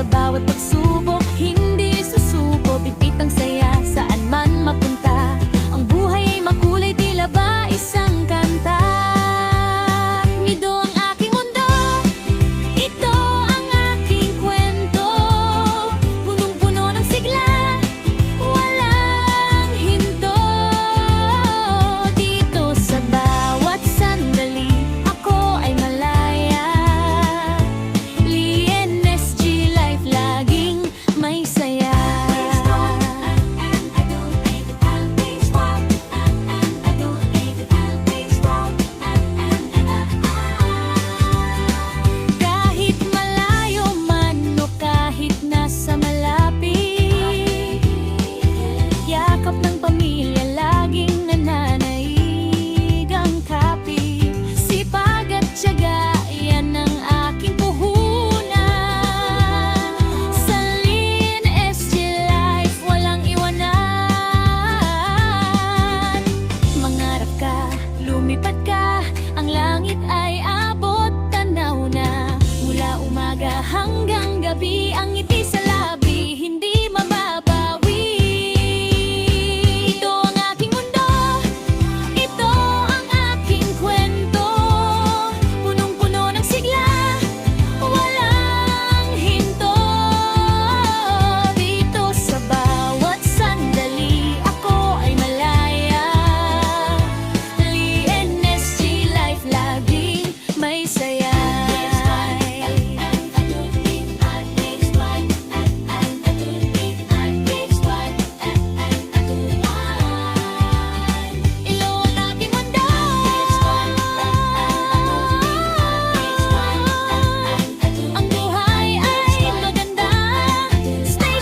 sa bawat pagsubok, hindi susuko, pipitang saya saan man mapunta. Ang buhay ay makulay, tila ba isang kanta. Ito ang aking mundo, ito ang aking kwento, punong-puno ng sigla, walang hinto. Dito sa bawat sandali, ako ay malaya. LNSG Life, laging may saya. Kahit malayo man o kahit nasa malapit, yakap ng pamilya laging nananaig ang kapit. Sipag at tiyaga, yan ang aking puhunan. Sa LNSG Life, walang iwanan. Mangarap ka, lumipad ka, ang langit ay abot tanaw na. Mula umaga hanggang gabi, ang ngiti sa labi, hindi mababawi. Ito ang aking mundo, ito ang aking kwento, punong-puno ng sigla, walang hinto. Dito sa bawat sandali, ako ay malaya. LNSG Life, laging may saya. Ilo ang aking mundo, ang buhay ay maganda. Stay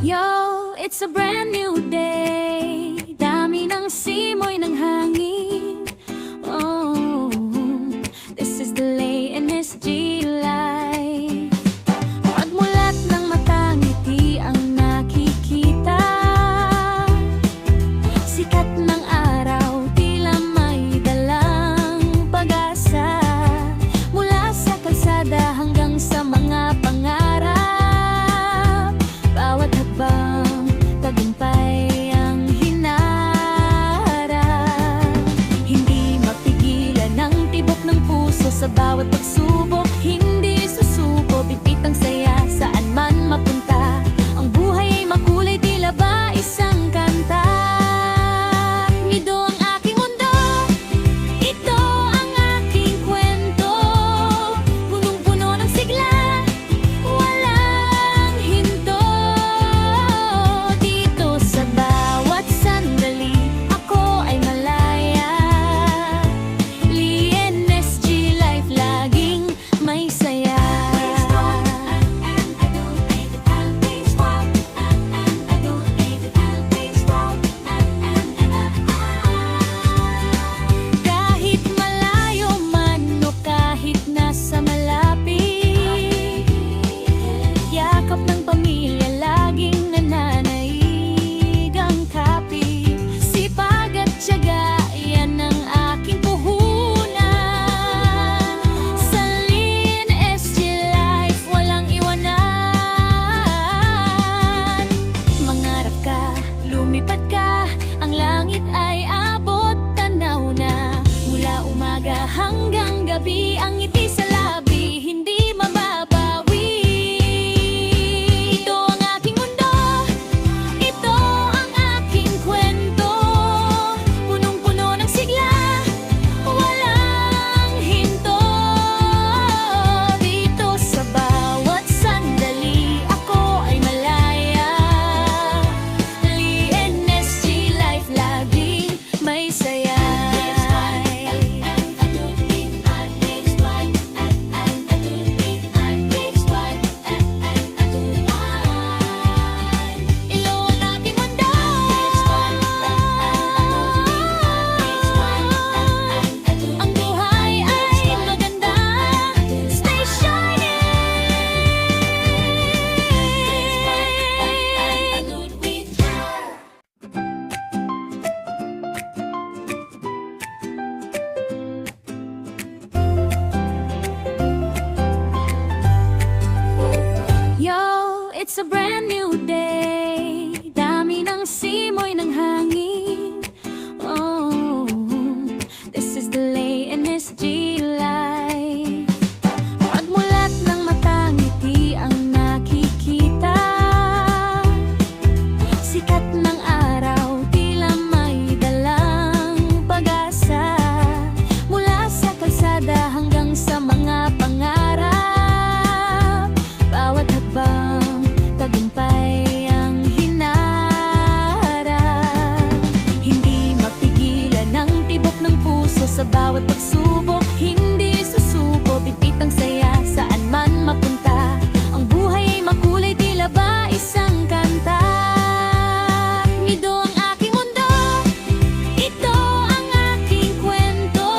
Yo, it's a brand new day. Dami ng simoy ng hangin. Oh, this is the LNSG Life. Pagmulat ng mata, ngiti ang nakikita. Sikat ng araw, tila may dalang pag-asa. Mula sa kalsada hanggang sa mga pangarap, bawat hakbang tagumpay ang hinaharap. Hindi mapigilan ang tibok ng puso sa bawat pagsubok, hindi susuko, pipitang saya saan man mapunta. Ang buhay ay makulay, tila ba isang kanta. Ito ang aking mundo, ito ang aking kwento, punong-puno ng sigla, walang hinto. Dito sa bawat sandali, ako ay malaya. LNSG Life, laging may saya. Kahit malayo man o kahit nasa malapit, yakap ng pamilya laging nananaig ang kapit. Sipag at tiyaga, yan ang aking puhunan. Sa LNSG Life, walang iwanan. Mangarap ka, lumipad ka, ang langit ay abot tanaw na. Mula umaga hanggang gabi, ang ngiti sa labi, hindi mababawi. Ito ang aking mundo, ito ang aking kwento, punong-puno ng sigla, walang hinto. Dito sa bawat sandali, ako ay malaya. LNSG Life, laging may saya. NSG Life. Pagmulat ng mata, ngiti ang nakikita. Sikat ng araw, tila may dalang pag-asa. Mula sa kalsada hanggang sa mga pangarap. Bawat hakbang, tagumpay ang hinaharap. Hindi mapigilan ang tibok ng puso sa bawat pagsubok. Hindi susuko, bitbit ang saya saan man mapunta. Ang buhay ay makulay, tila ba isang kanta. Ito ang aking mundo, ito ang aking kwento.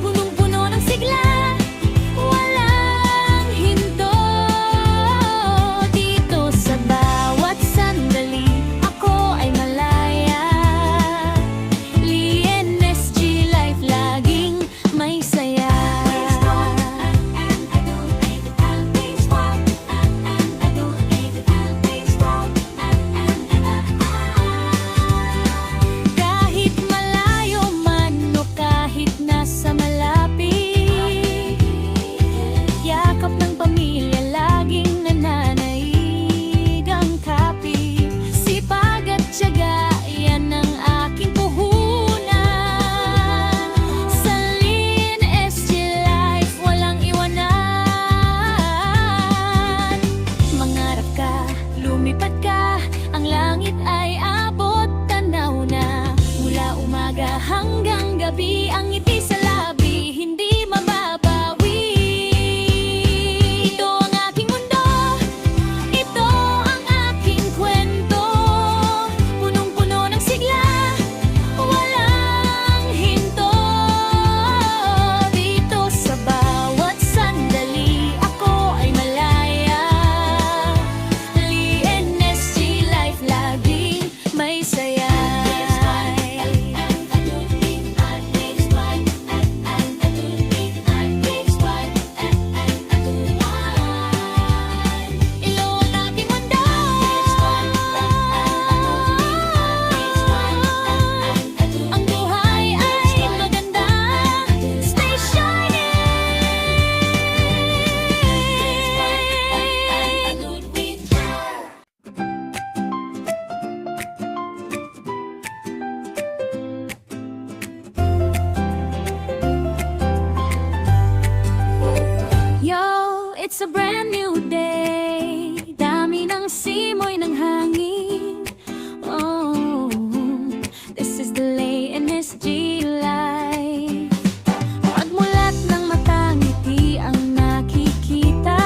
Punong-puno ng sigla, walang hinto. Dito sa bawat sandali, ako ay malaya. NSG Life, laging may saya. Kahit malayo man o kahit nasa malapit, yakap ng pamilya laging nananaig ang kapit. Sipag at tiyaga, yan ang aking puhunan. Sa NSG Life, walang iwanan. Mangarap ka, lumipad ka, ang langit ay abot tanaw na. Mula umaga hanggang gabi, ang ngiti sa labi, hindi mababawi. Ito ang aking mundo, ito ang aking kwento. Punong-puno ng sigla, walang hinto. Dito sa bawat sandali, ako ay malaya. NSG Life, laging may saya. Ilo ang aking mundo, ang buhay ay maganda. Stay shining. Yo, it's a brand new day. Dami ng simoy ng hangin. Oh, this is the lay NSG Life. Pagmulat ng mata, ngiti ang nakikita.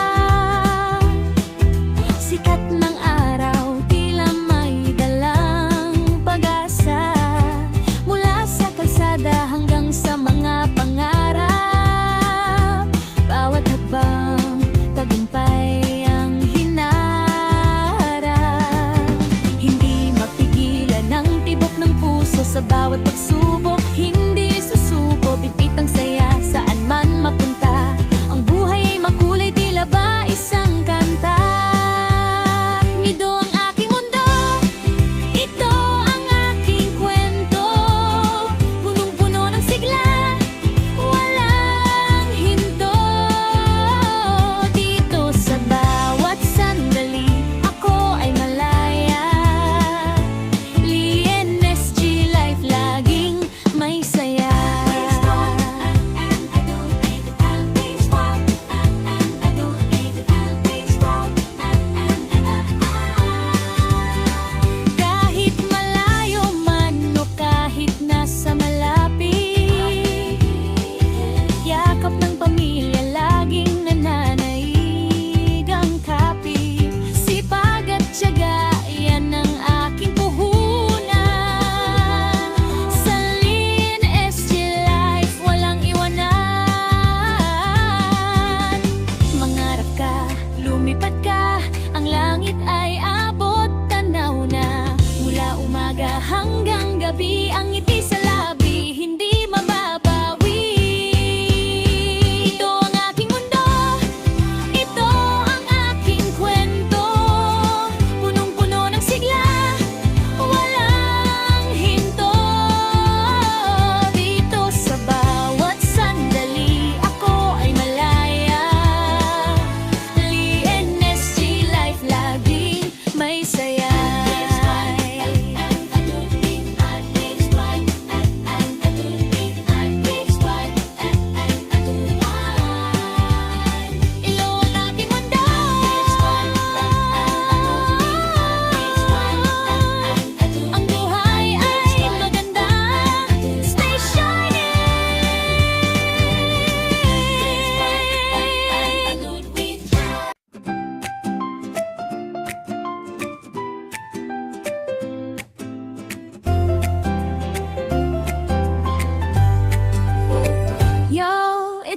Sikat ng araw, tila may dalang pag-asa. Mula sa kalsada hanggang sa mga pangarap. Bawat hakbang, tagumpay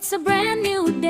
It's a brand new